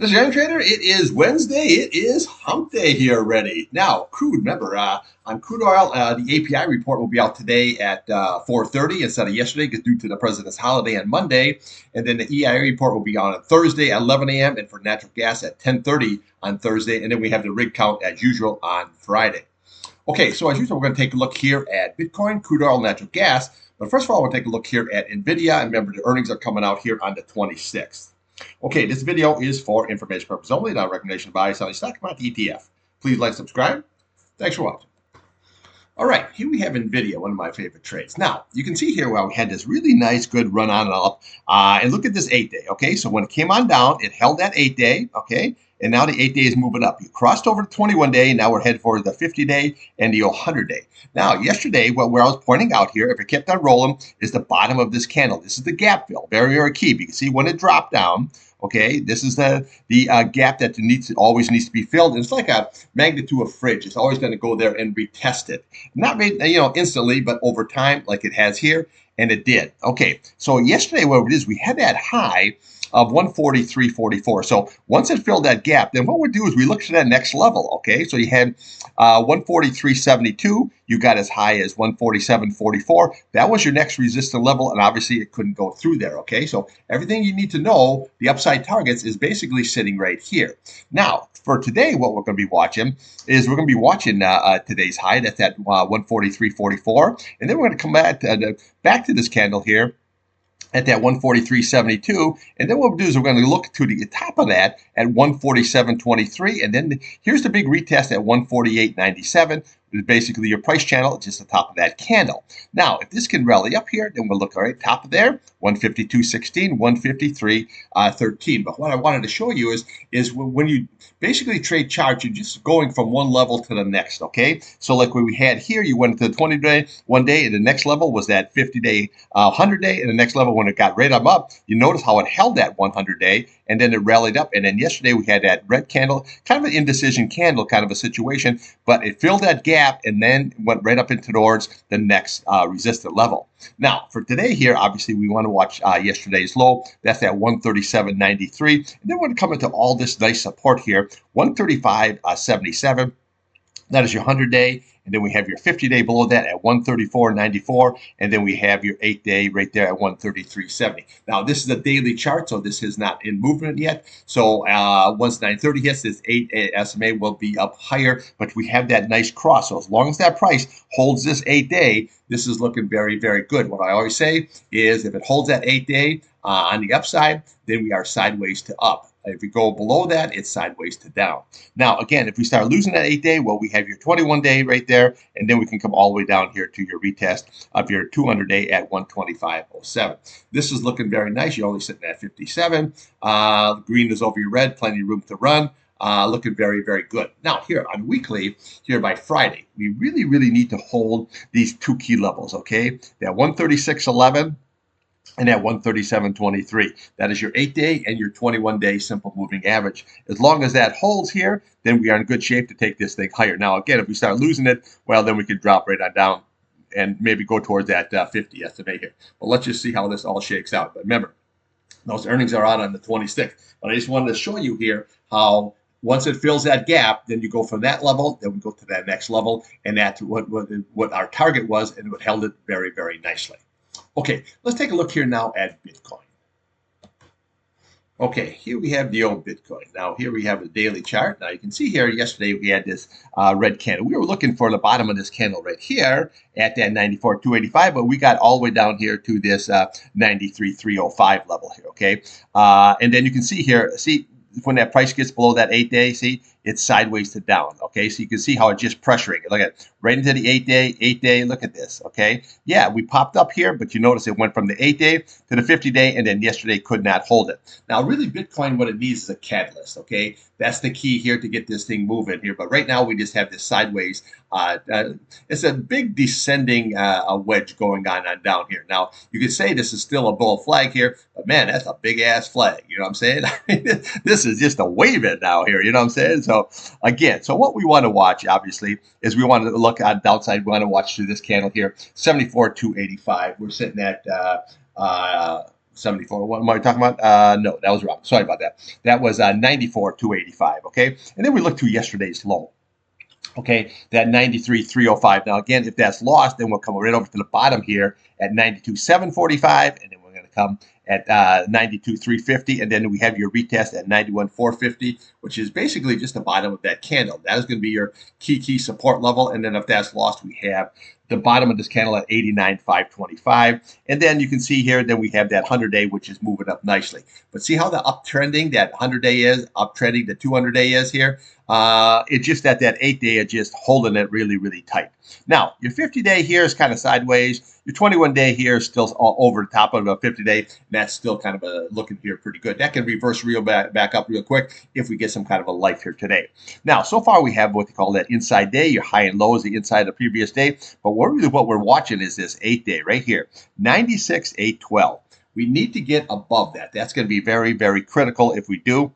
This is Irontrader. It is Wednesday. It is hump day here already. Now, crude, remember, on crude oil, the API report will be out today at 4:30 instead of yesterday due to the president's holiday on Monday. And then the EIA report will be on Thursday at 11 a.m. and for natural gas at 10:30 on Thursday. And then we have the rig count as usual on Friday. Okay, so as usual, we're going to take a look here at Bitcoin, crude oil, natural gas. But first of all, we'll take a look here at NVDA. And remember, the earnings are coming out here on the 26th. Okay, this video is for information purposes only, not a recommendation to buy, selling stock, not the ETF. Please like, subscribe. Thanks for watching. All right, here we have NVIDIA, one of my favorite trades. Now, you can see here where we had this really nice, good run on and up. And look at this 8-day, okay? So when it came on down, it held that 8-day, okay? And now the 8-day is moving up. You crossed over the 21-day, and now we're headed for the 50-day and the 100-day. Now, yesterday, where I was pointing out here, if it kept on rolling, is the bottom of this candle. This is the gap fill, very, very key. You can see when it dropped down, okay, this is the gap that always needs to be filled. And it's like a magnet to a fridge. It's always going to go there and retest it. Not instantly, but over time, like it has here, and it did. Okay, so yesterday, what it is, we had that high of 143.44. So once it filled that gap, then what we do is we look to that next level. Okay, so you had 143.72. You got as high as 147.44. That was your next resistance level, and obviously it couldn't go through there. Okay, so everything you need to know, the upside targets, is basically sitting right here. Now, for today, what we're going to be watching is we're going to be watching today's high. That's at 143.44, and then we're going to come back to this candle here at that 143.72, and then what we'll do is we're going to look to the top of that at 147.23, and then here's the big retest at 148.97. Is basically your price channel, just the top of that candle. Now, if this can rally up here, then we'll look right top of there, 152.16, 153.13. But what I wanted to show you is when you basically trade charts, you're just going from one level to the next, okay? So like what we had here, you went to the 20-day, 1 day, and the next level was that 50-day, 100-day, and the next level, when it got right up, you notice how it held that 100-day, and then it rallied up. And then yesterday we had that red candle, kind of an indecision candle kind of a situation, but it filled that gap and then went right up into towards the next resistant level. Now, for today here, obviously we want to watch yesterday's low. That's at 137.93. And then we're going to come into all this nice support here, 135.77. That is your 100-day. And then we have your 50-day below that at 134.94. And then we have your 8-day right there at 133.70. Now, this is a daily chart, so this is not in movement yet. So once 9:30 hits, this 8 SMA will be up higher. But we have that nice cross. So as long as that price holds this 8-day, this is looking very, very good. What I always say is if it holds that 8-day on the upside, then we are sideways to up. If we go below that, it's sideways to down. Now, again, if we start losing that 8-day, well, we have your 21-day right there, and then we can come all the way down here to your retest of your 200-day at 125.07. This is looking very nice. You're only sitting at 57. Green is over your red, plenty of room to run. Looking very, very good. Now, here on weekly, here by Friday, we really, really need to hold these two key levels, okay? That 136.11 and at 137.23. That is your 8-day and your 21-day simple moving average. As long as that holds here, then we are in good shape to take this thing higher. Now, again, if we start losing it, well, then we can drop right on down and maybe go towards that 50 SMA here. But let's just see how this all shakes out. But remember, those earnings are out on the 26th. But I just wanted to show you here how once it fills that gap, then you go from that level, then we go to that next level, and that's what our target was, and it held it very, very nicely. Okay, let's take a look here now at Bitcoin. Okay, here we have the old Bitcoin. Now, here we have a daily chart. Now, you can see here, yesterday we had this red candle. We were looking for the bottom of this candle right here at that 94.285, but we got all the way down here to this 93.305 level here, okay? And then you can see here, when that price gets below that 8-day, see, it's sideways to down, okay? So you can see how it's just pressuring it. Look at it, right into the 8-day, look at this, okay? Yeah, we popped up here, but you notice it went from the 8-day to the 50-day, and then yesterday could not hold it. Now, really, Bitcoin, what it needs is a catalyst, okay? That's the key here to get this thing moving here. But right now, we just have this sideways. It's a big descending wedge going on down here. Now, you could say this is still a bull flag here, but man, that's a big-ass flag. You know what I'm saying? This is just a waving now here. You know what I'm saying? So, again, so what we want to watch, obviously, is we want to look at downside. We want to watch through this candle here, 74.285. We're sitting at 74. What am I talking about? No, that was wrong. Sorry about that. That was 94,285. Okay. And then we look to yesterday's low. Okay, that 93,305. Now, again, if that's lost, then we'll come right over to the bottom here at 92,745, and then we're going to come at 92,350, and then we have your retest at 91,450, which is basically just the bottom of that candle. That is going to be your key support level, and then if that's lost, we have the bottom of this candle at 89,525. And then you can see here, then we have that 100-day, which is moving up nicely. But see how the uptrending that 100-day is, uptrending the 200-day is here? It's just that 8-day is just holding it really, really tight. Now, your 50-day here is kind of sideways. Your 21-day here is still over the top of a 50-day. And that's still kind of looking here pretty good. That can reverse real back up real quick if we get some kind of a life here today. Now, so far we have what they call that inside day. Your high and low is the inside of the previous day. But what we're watching is this 8-day right here, 96,812. We need to get above that. That's going to be very, very critical if we do.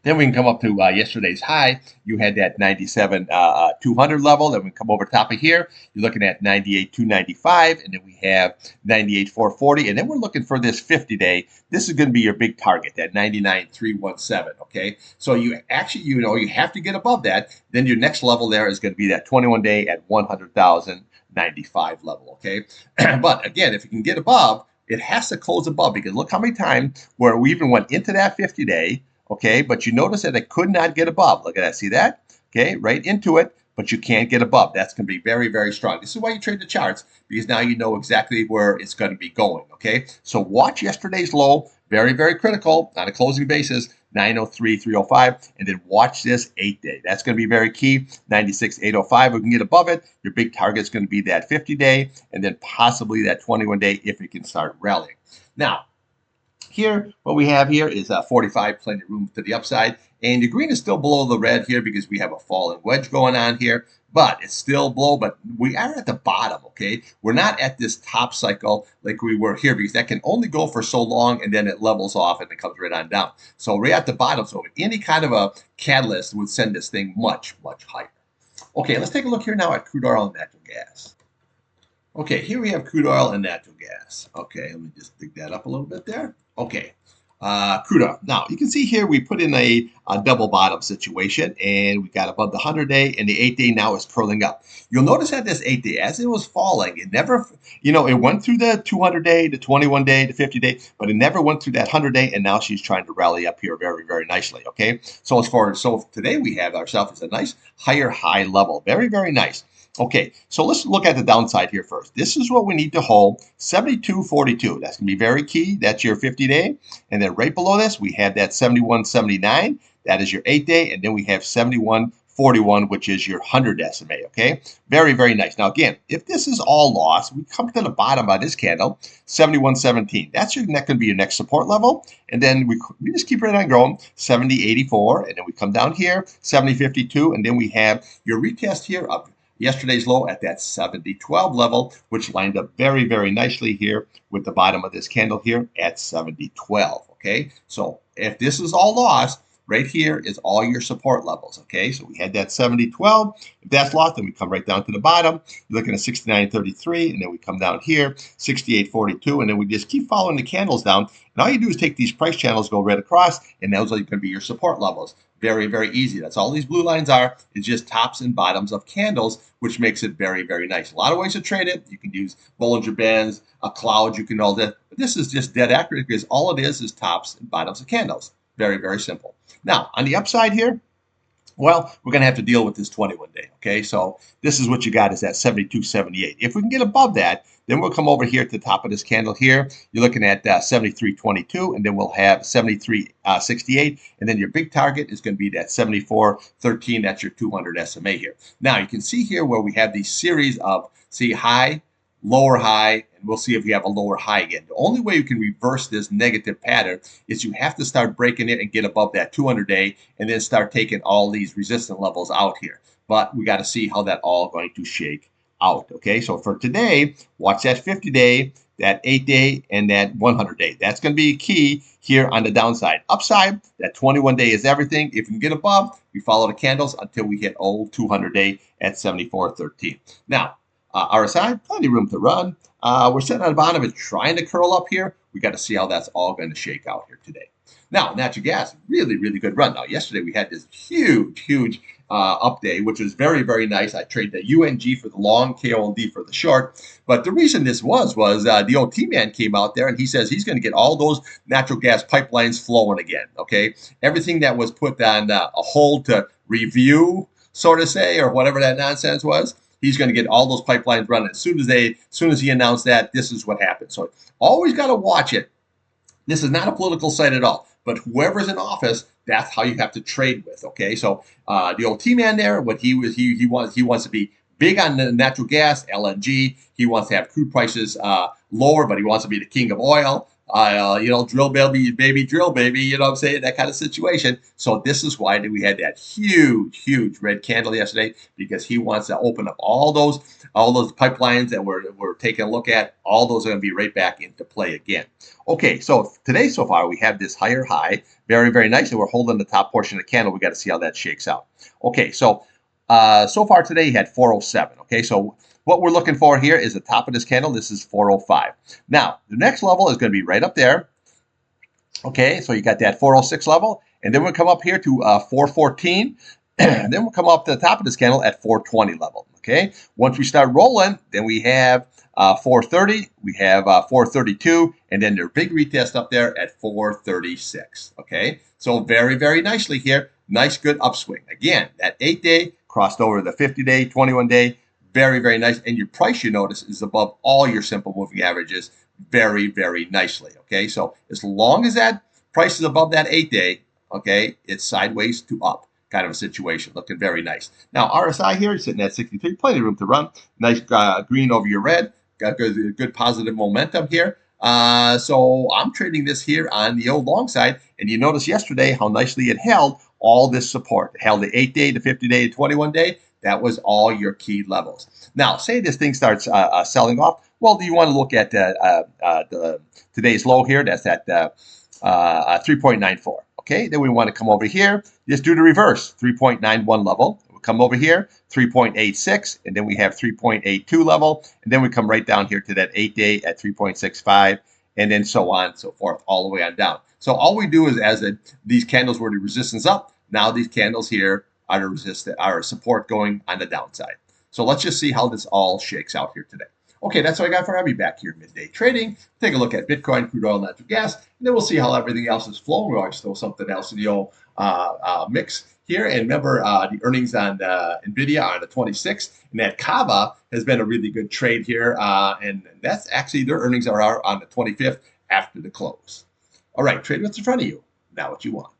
Then we can come up to yesterday's high. You had that 97,200 level. Then we come over top of here. You're looking at 98,295, and then we have 98,440. And then we're looking for this 50-day. This is going to be your big target, that 99,317. Okay, so you actually, you have to get above that. Then your next level there is going to be that 21-day at 100,095 level. Okay, but again, if you can get above, it has to close above, because look how many times where we even went into that 50-day. Okay, but you notice that it could not get above. Look at that. See that? Okay, right into it, but you can't get above. That's going to be very, very strong. This is why you trade the charts, because now you know exactly where it's going to be going. Okay, so watch yesterday's low. Very, very critical on a closing basis, 903,305, and then watch this 8-day. That's going to be very key, 96,805. We can get above it. Your big target is going to be that 50-day, and then possibly that 21-day if it can start rallying. Now, here, what we have here is 45, plenty of room to the upside. And the green is still below the red here because we have a falling wedge going on here. But it's still below, but we are at the bottom, okay? We're not at this top cycle like we were here, because that can only go for so long, and then it levels off and it comes right on down. So we're at the bottom. So any kind of a catalyst would send this thing much, much higher. Okay, let's take a look here now at crude oil and natural gas. Okay, here we have crude oil and natural gas. Okay, let me just dig that up a little bit there. Okay, crude oil. Now, you can see here we put in a double bottom situation, and we got above the 100-day, and the 8-day now is curling up. You'll notice that this 8-day, as it was falling, it never, it went through the 200-day, the 21-day, the 50-day, but it never went through that 100-day, and now she's trying to rally up here very, very nicely, okay? So today we have ourselves as a nice higher high level. Very, very nice. Okay, so let's look at the downside here first. This is what we need to hold, 72.42. That's going to be very key. That's your 50-day. And then right below this, we have that 71.79. That is your 8-day. And then we have 71.41, which is your 100 SMA, okay? Very, very nice. Now, again, if this is all lost, we come to the bottom of this candle, 71.17. That's going to be your next support level. And then we just keep right on growing, 70.84. And then we come down here, 70.52. And then we have your retest here of yesterday's low at that 70.12 level, which lined up very, very nicely here with the bottom of this candle here at 70.12. Okay, so if this is all lost, right here is all your support levels. Okay, so we had that 70.12. If that's lost, then we come right down to the bottom. You're looking at 69.33, and then we come down here, 68.42, and then we just keep following the candles down. And all you do is take these price channels, go right across, and those are going to be your support levels. Very, very easy. That's all these blue lines are. It's just tops and bottoms of candles, which makes it very, very nice. A lot of ways to trade it. You can use Bollinger Bands, a cloud, you can all that. But this is just dead accurate, because all it is tops and bottoms of candles. Very, very simple. Now, on the upside here, well, we're going to have to deal with this 21-day, okay? So this is what you got, is that 72.78. If we can get above that, then we'll come over here at the top of this candle here. You're looking at 73.22, and then we'll have 73.68, and then your big target is going to be that 74.13. That's your 200 SMA here. Now, you can see here where we have these series of, high, lower high, and we'll see if we have a lower high again. The only way you can reverse this negative pattern is you have to start breaking it and get above that 200-day, and then start taking all these resistance levels out here. But we got to see how that all going to shake out. Okay, so for today, watch that 50-day, that 8-day, and that 100-day. That's going to be key here on the downside. Upside, that 21-day is everything. If we can get above, we follow the candles until we hit old 200-day at 74.13. Now, RSI, plenty of room to run. We're sitting on the bottom. It's trying to curl up here. we got to see how that's all going to shake out here today. Now, natural gas, really, really good run. Now, yesterday we had this huge up day, which was very, very nice. I traded the UNG for the long, KOLD for the short. But the reason this was the OT man came out there and he says he's going to get all those natural gas pipelines flowing again. Okay, everything that was put on a hold to review, sort of say, or whatever that nonsense was. He's going to get all those pipelines running. As soon as he announced that, this is what happened. So always got to watch it. This is not a political site at all, but whoever's in office, that's how you have to trade with. Okay, so the OT man there, what he wants to be big on the natural gas, LNG. He wants to have crude prices lower, but he wants to be the king of oil. Drill baby, drill baby, you know what I'm saying? That kind of situation. So this is why we had that huge red candle yesterday, because he wants to open up all those pipelines that we're taking a look at. All those are going to be right back into play again. Okay, so today so far we have this higher high, very, very nice, and we're holding the top portion of the candle. We got to see how that shakes out. Okay, so far today you had 407. Okay, so what we're looking for here is the top of this candle. This is 405. Now, the next level is going to be right up there. Okay, so you got that 406 level, and then we'll come up here to 414. And then we'll come up to the top of this candle at 420 level. Okay, once we start rolling, then we have 430, we have 432, and then their big retest up there at 436. Okay, so very, very nicely here. Nice, good upswing. Again, that 8-day crossed over the 50-day, 21-day. Very, very nice. And your price, you notice, is above all your simple moving averages very, very nicely. Okay, so as long as that price is above that 8-day, okay, it's sideways to up kind of a situation, looking very nice. Now, RSI here is sitting at 63, plenty of room to run. Nice green over your red. Got good positive momentum here. So I'm trading this here on the old long side. And you notice yesterday how nicely it held all this support. It held the 8-day, the 50-day, the 21-day. That was all your key levels. Now, say this thing starts selling off. Well, do you want to look at today's low here? That's at 3.94. Okay, then we want to come over here. Just do the reverse, 3.91 level. We'll come over here, 3.86, and then we have 3.82 level. And then we come right down here to that 8-day at 3.65, and then so on and so forth, all the way on down. So all we do is, as these candles were the resistance up, now these candles here are the resistance, are support going on the downside. So let's just see how this all shakes out here today. Okay, that's what I got for you back here midday trading. Take a look at Bitcoin, crude oil, natural gas, and then we'll see how everything else is flowing. We'll always throw something else in the old mix here. And remember, the earnings on NVDA are on the 26th, and that Kava has been a really good trade here. And that's actually, their earnings are on the 25th after the close. All right, trade what's in front of you, not what you want.